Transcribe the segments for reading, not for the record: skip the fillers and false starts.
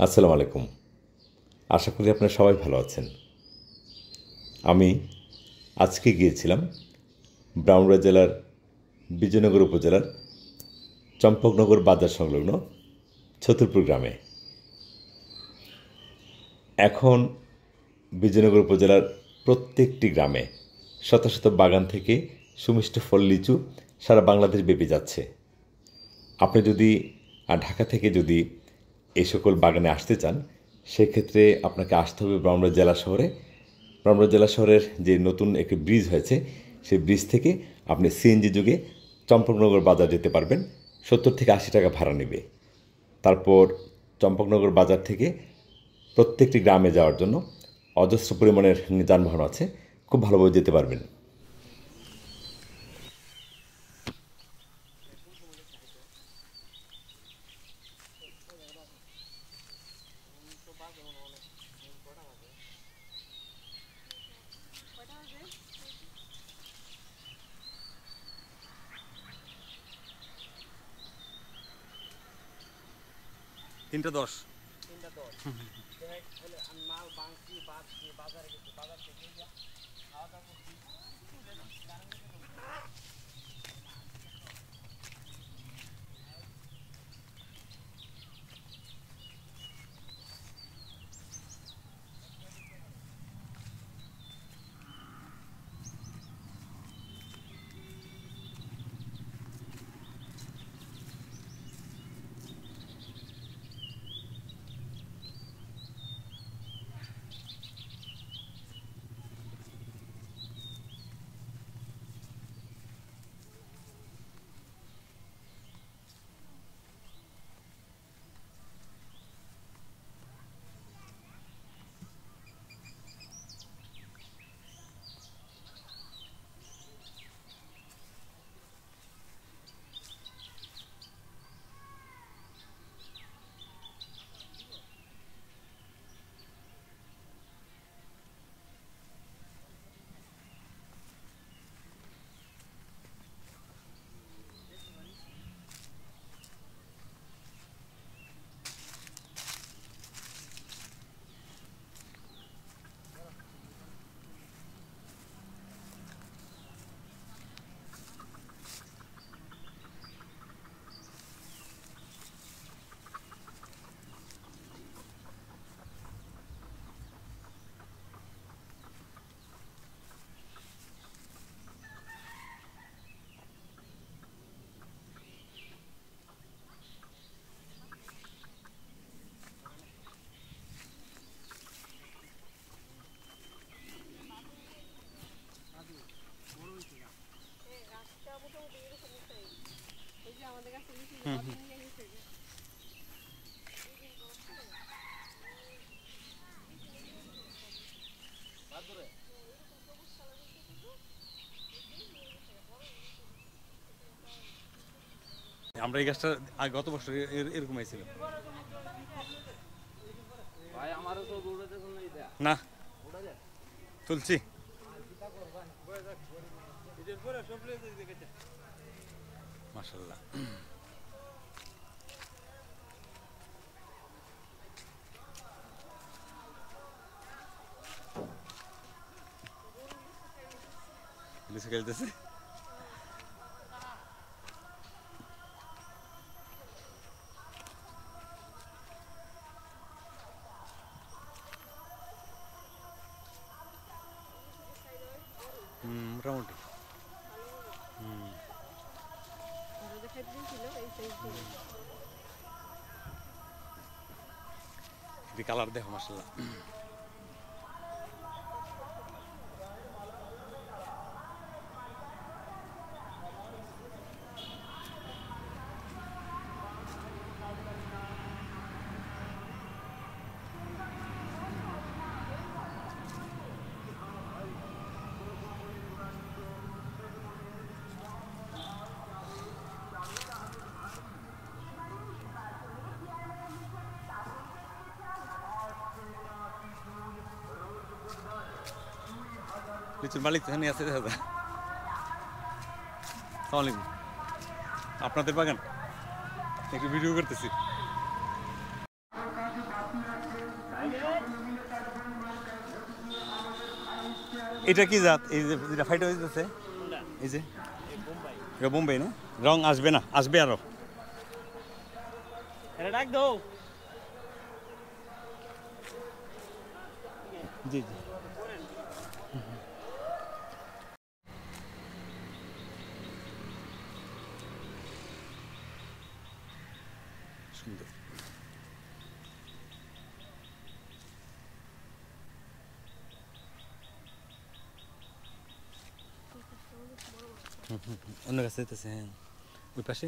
আসসালামু আলাইকুম। আশা করি আপনারা সবাই ভালো আছেন। আমি আজকে গিয়েছিলাম ব্রাহ্মণবাড়িয়া জেলার বিজয়নগর উপজেলার চম্পকনগর বাজার সংলগ্ন ছতুরপুর গ্রামে। এখন বিজয়নগর উপজেলার প্রত্যেকটি গ্রামে শত শত বাগান থেকে সুমিষ্ট ফল লিচু সারা বাংলাদেশ ব্যাপী যাচ্ছে। আপনি যদি ঢাকা থেকে যদি এই সকল বাগানে আসতে চান, সেক্ষেত্রে আপনাকে আসতে হবে ব্রাহ্মণবাড়িয়া জেলা শহরে। ব্রাহ্মণবাড়িয়া জেলা শহরের যে নতুন একটি ব্রিজ হয়েছে, সেই ব্রিজ থেকে আপনি সিএনজি যুগে চম্পকনগর বাজার যেতে পারবেন। 70 থেকে 80 টাকা ভাড়া নেবে। তারপর চম্পকনগর বাজার থেকে প্রত্যেকটি গ্রামে যাওয়ার জন্য অজস্র পরিমাণের যানবাহন আছে, খুব ভালোভাবে যেতে পারবেন। তিনটা 10 আমরা এই গাছটা গত বছর এরকম হয়েছিল না, তুলছি। মাশাআল্লাহ। লিচু খেলতেছে। মোটামুটি কালার দেখো মাশাআল্লাহ। লিচুর মালিক তো এখানে আছে দেখা যায়। আসসালামু আলাইকুম। আপনাদের বাগান একটু ভিডিও করতেছি। এটা কি জাত? এই যে যেটা ফাইট হইতেছে, এই যে এটা বোম্বাই না? রং আসবে না, আসবে আরো। এটা ডাক দাও। জি জি। সুন্দর। অন্য কাছে যেতেছে, হ্যাঁ ওই পাশে।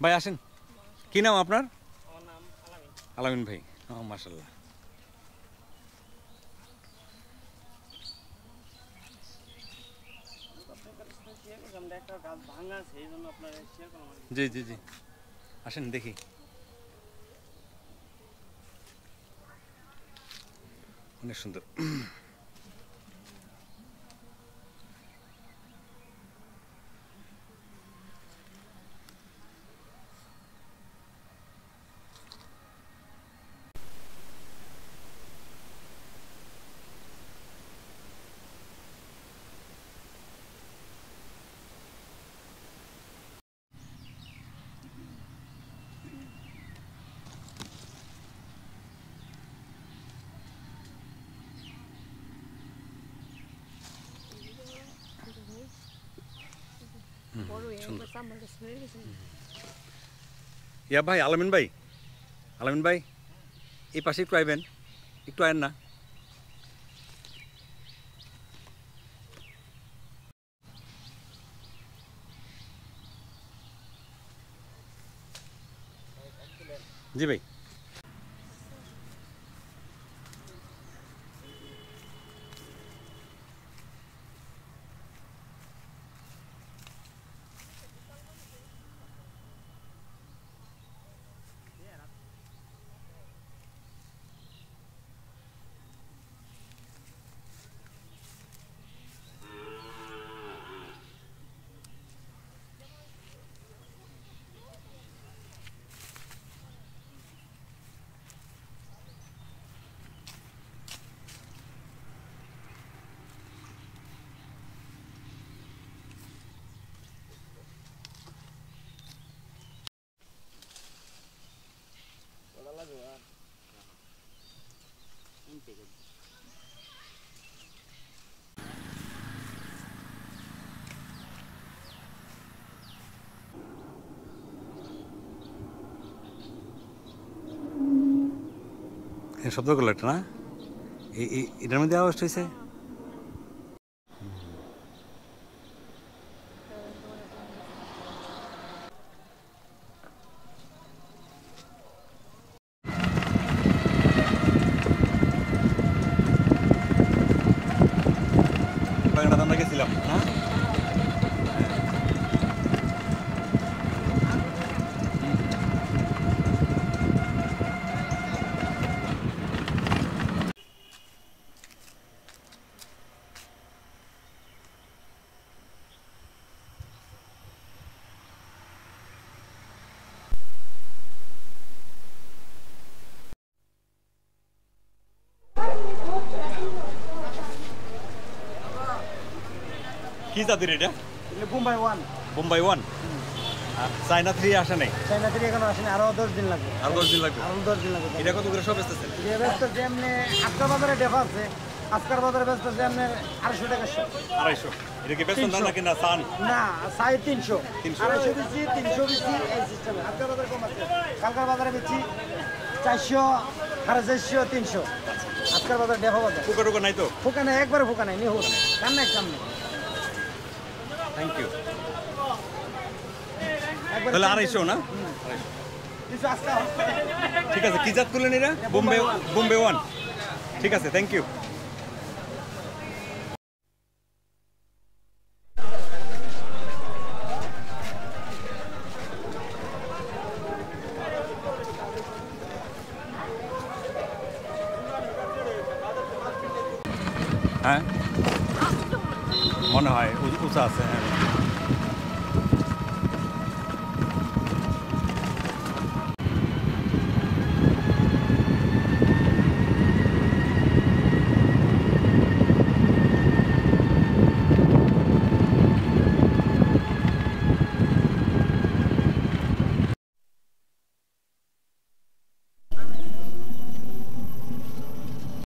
ভাই আসেন, কি নাম আপনার? আমার নাম আলামিন। আলামিন ভাই, মাশাল্লাহ। আমরা একটা গাছ ভাঙা আছে, এই জন্য আপনার শেয়ার করলাম। জি জি জি, আসেন দেখি। অনেক সুন্দর। ইয়া ভাই, আলামিন ভাই, আলামিন ভাই, এই পাশে একটু আইবেন, একটু আয়েন না। জি ভাই। শব্দ করলো একটা না, এটার মধ্যে আওয়াজ হয়েছে। বাগানটাতে আমরা গেছিলাম না? কি জাতির এটা? এটা বোম্বাই 1। বোম্বাই 1। আর চায়না 3 আসে নাই? চাইনা থেকে এখনো আসেনি, আরো 10 দিন লাগবে। আর 10 দিন লাগবে। আরো 10 দিন লাগবে। এটা কত করে সব বেচতেছেন? যে ব্যস্ত যেমনি আজকার বাজারে ডেফা আছে, আজকার বাজারে ব্যস্ত যেমনি 250 টাকা শো। 250। এটা কি বেচন দাম নাকি না সান? না, সাই 300। 300 250 বেশি, 300 বেশি, এই সিস্টেমে। আজকার বাজারে কম আছে। কালকার বাজারে বেশি 400, 450, 300। আজকার বাজারে ডেফা বাজার। পোকা টোকা নাই তো? ফোকা নাই, একবারে ফোকা নাই, নিহুর। কান নাই, কান নাই। Thank you. একবারে তাহলে 250 না? কিছু আজকে ঠিক আছে, কি জাত তুলেন এরা? বোম্বে 1। ঠিক আছে, থ্যাংক ইউ। হ্যাঁ মনে হয় উঁচা আছে, হ্যাঁ।